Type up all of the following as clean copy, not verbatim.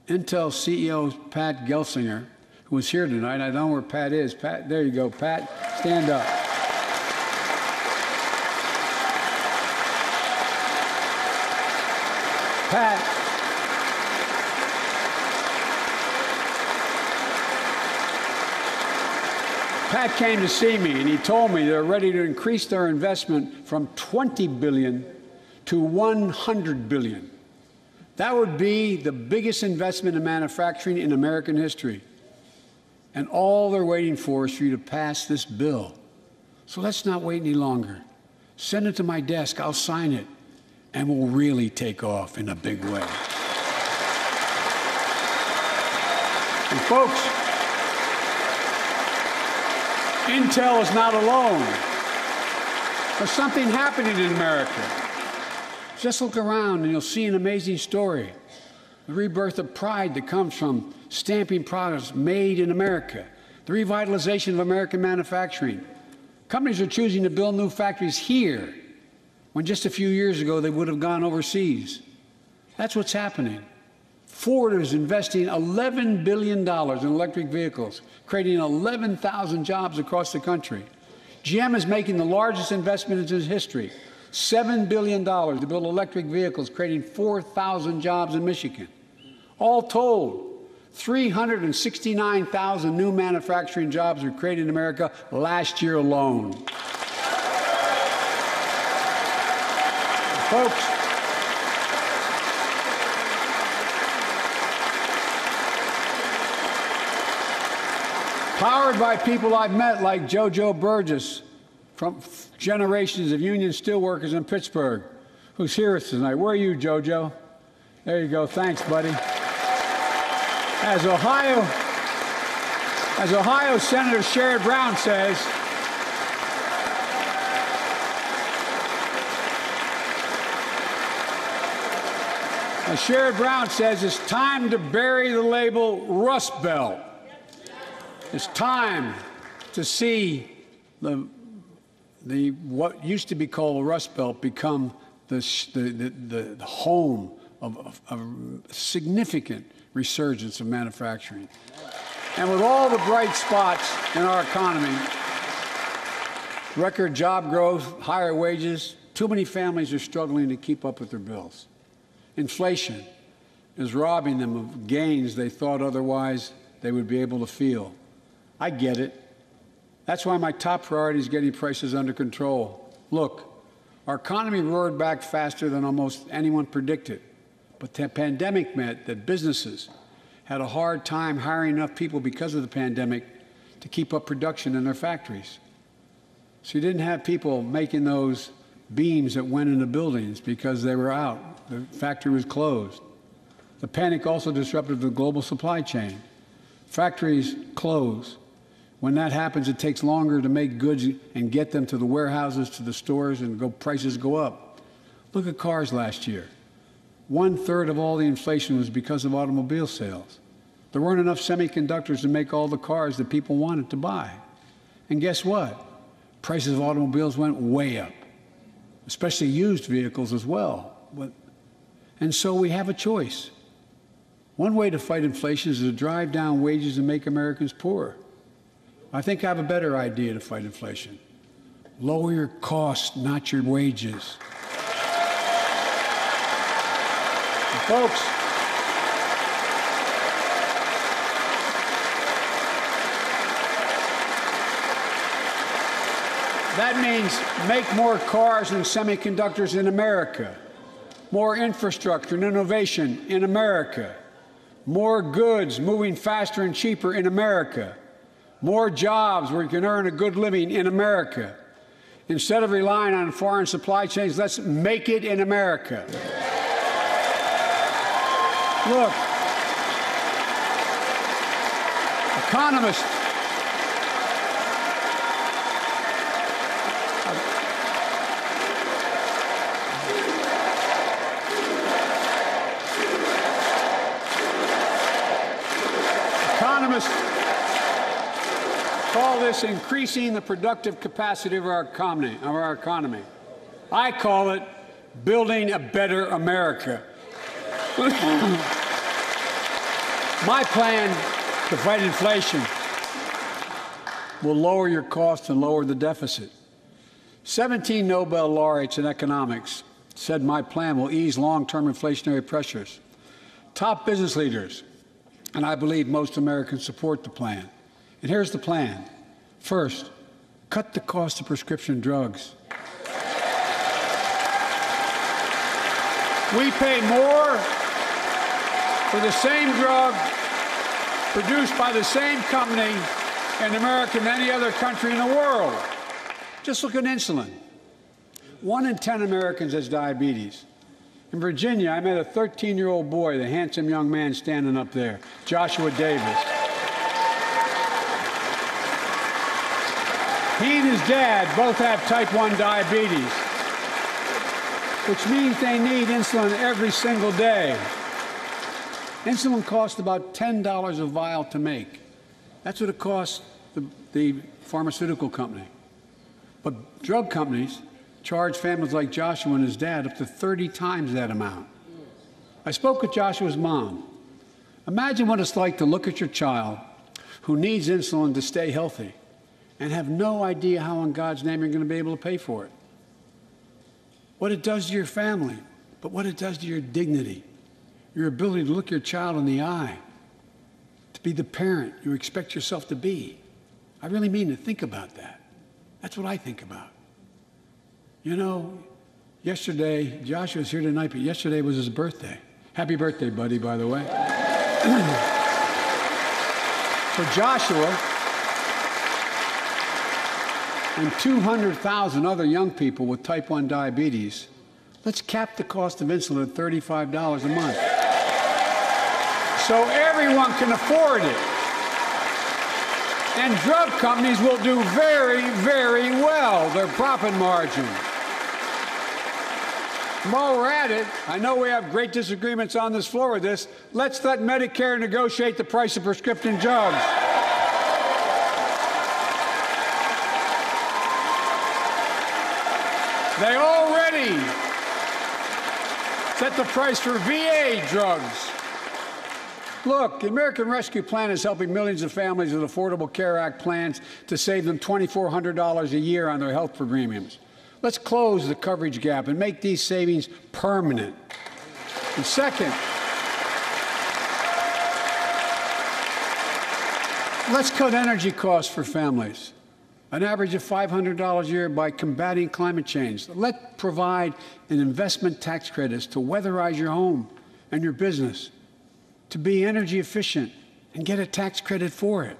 Intel CEO Pat Gelsinger, who was here tonight. I don't know where Pat is. Pat, there you go. Pat, stand up. Pat came to see me, and he told me they're ready to increase their investment from $20 billion to $100 billion. That would be the biggest investment in manufacturing in American history. And all they're waiting for is for you to pass this bill. So let's not wait any longer. Send it to my desk. I'll sign it. And we'll really take off in a big way. And folks, Intel is not alone. There's something happening in America. Just look around and you'll see an amazing story. The rebirth of pride that comes from stamping products made in America. The revitalization of American manufacturing. Companies are choosing to build new factories here when just a few years ago they would have gone overseas. That's what's happening. Ford is investing $11 billion in electric vehicles, creating 11,000 jobs across the country. GM is making the largest investment in its history, $7 billion to build electric vehicles, creating 4,000 jobs in Michigan. All told, 369,000 new manufacturing jobs were created in America last year alone. Folks, powered by people I've met like JoJo Burgess from generations of union steelworkers in Pittsburgh, who's here tonight. Where are you, JoJo? There you go. Thanks, buddy. As Ohio Senator Sherrod Brown says, it's time to bury the label Rust Belt. It's time to see what used to be called the Rust Belt become the home of a significant resurgence of manufacturing. And with all the bright spots in our economy, record job growth, higher wages, too many families are struggling to keep up with their bills. Inflation is robbing them of gains they thought otherwise they would be able to feel. I get it. That's why my top priority is getting prices under control. Look, our economy roared back faster than almost anyone predicted. But the pandemic meant that businesses had a hard time hiring enough people because of the pandemic to keep up production in their factories. So you didn't have people making those beams that went into buildings because they were out. The factory was closed. The panic also disrupted the global supply chain. Factories close. When that happens, it takes longer to make goods and get them to the warehouses, to the stores, and prices go up. Look at cars last year. 1/3 of all the inflation was because of automobile sales. There weren't enough semiconductors to make all the cars that people wanted to buy. And guess what? Prices of automobiles went way up, especially used vehicles as well. And so we have a choice. One way to fight inflation is to drive down wages and make Americans poorer. I think I have a better idea to fight inflation. Lower your costs, not your wages. And folks, that means make more cars and semiconductors in America, more infrastructure and innovation in America, more goods moving faster and cheaper in America, more jobs where you can earn a good living in America. Instead of relying on foreign supply chains, let's make it in America. Look, economists call this increasing the productive capacity of our economy. I call it building a better America. My plan to fight inflation will lower your costs and lower the deficit. 17 Nobel laureates in economics said my plan will ease long-term inflationary pressures. Top business leaders, and I believe most Americans support the plan. And here's the plan. First, cut the cost of prescription drugs. We pay more for the same drug produced by the same company in America than any other country in the world. Just look at insulin. 1 in 10 Americans has diabetes. In Virginia, I met a 13-year-old boy, the handsome young man standing up there, Joshua Davis. He and his dad both have type 1 diabetes, which means they need insulin every single day. Insulin costs about $10 a vial to make. That's what it costs the pharmaceutical company. But drug companies charge families like Joshua and his dad up to 30 times that amount. I spoke with Joshua's mom. Imagine what it's like to look at your child who needs insulin to stay healthy and have no idea how in God's name you're going to be able to pay for it. What it does to your family, but what it does to your dignity, your ability to look your child in the eye, to be the parent you expect yourself to be. I really mean to think about that. That's what I think about. You know, yesterday, Joshua's here tonight, but yesterday was his birthday. Happy birthday, buddy, by the way. For Joshua and 200,000 other young people with type 1 diabetes, let's cap the cost of insulin at $35 a month so everyone can afford it. And drug companies will do very, very well, their profit margin. While we're at it, I know we have great disagreements on this floor with this. Let's let Medicare negotiate the price of prescription drugs. They already set the price for VA drugs. Look, the American Rescue Plan is helping millions of families with Affordable Care Act plans to save them $2,400 a year on their health premiums. Let's close the coverage gap and make these savings permanent. And second, let's cut energy costs for families, an average of $500 a year by combating climate change. Let's provide an investment tax credits to weatherize your home and your business, to be energy efficient and get a tax credit for it.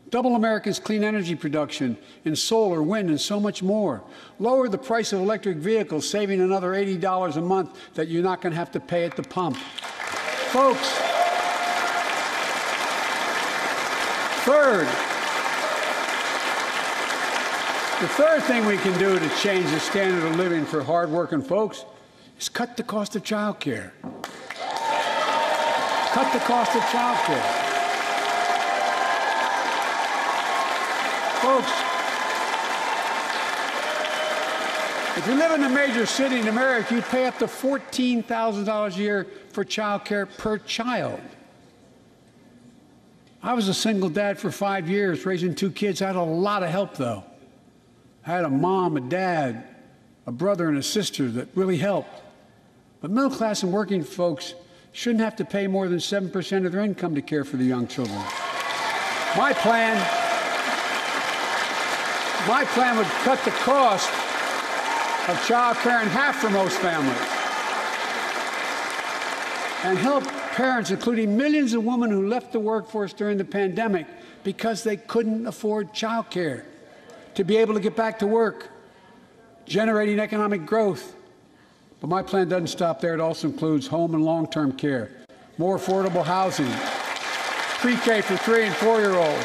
Double America's clean energy production in solar, wind, and so much more. Lower the price of electric vehicles, saving another $80 a month that you're not going to have to pay at the pump. Folks, the third thing we can do to change the standard of living for hardworking folks is cut the cost of child care. Cut the cost of child care. Folks, if you live in a major city in America, you pay up to $14,000 a year for child care per child. I was a single dad for 5 years, raising 2 kids. I had a lot of help, though. I had a mom, a dad, a brother, and a sister that really helped. But middle class and working folks shouldn't have to pay more than 7% of their income to care for the young children. My plan would cut the cost of child care in half for most families and help parents, including millions of women who left the workforce during the pandemic because they couldn't afford child care, to be able to get back to work, generating economic growth. But my plan doesn't stop there. It also includes home and long-term care, more affordable housing, pre-K for 3- and 4-year-olds.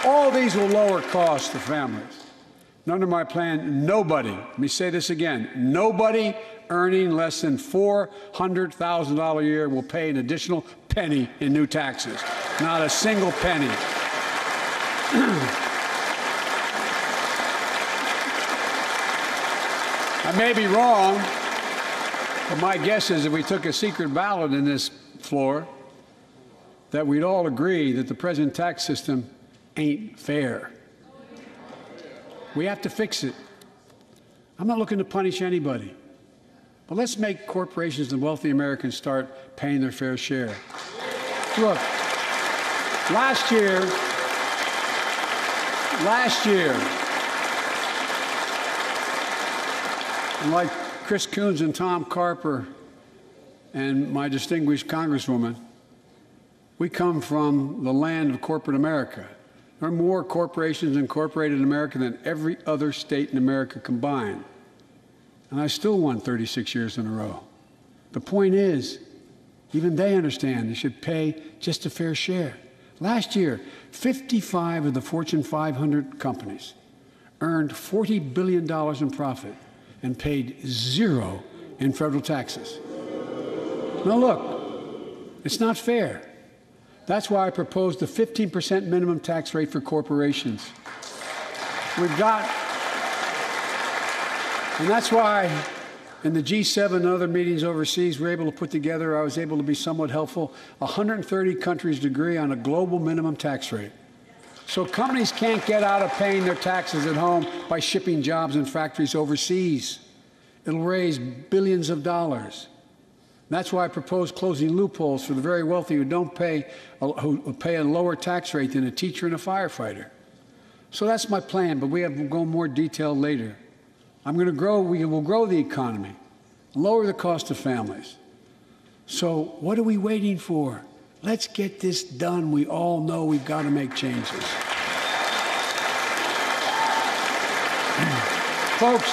All these will lower costs to families. And under my plan, nobody, let me say this again, nobody earning less than $400,000 a year will pay an additional penny in new taxes. Not a single penny. I may be wrong, but my guess is if we took a secret ballot in this floor, that we'd all agree that the present tax system ain't fair. We have to fix it. I'm not looking to punish anybody, but let's make corporations and wealthy Americans start paying their fair share. Look, last year, and like Chris Coons and Tom Carper and my distinguished Congresswoman, we come from the land of corporate America. There are more corporations incorporated in America than every other state in America combined. And I still won 36 years in a row. The point is, even they understand they should pay just a fair share. Last year, 55 of the Fortune 500 companies earned $40 billion in profit and paid zero in federal taxes. Now look, it's not fair. That's why I proposed the 15% minimum tax rate for corporations. And that's why in the G7 and other meetings overseas, we're able to put together, I was able to be somewhat helpful, 130 countries agree on a global minimum tax rate. So companies can't get out of paying their taxes at home by shipping jobs and factories overseas. It'll raise billions of dollars. That's why I propose closing loopholes for the very wealthy who pay a lower tax rate than a teacher and a firefighter. So that's my plan, but we'll go more detail later. we will grow the economy, lower the cost of families. So what are we waiting for? Let's get this done. We all know we've got to make changes. Folks,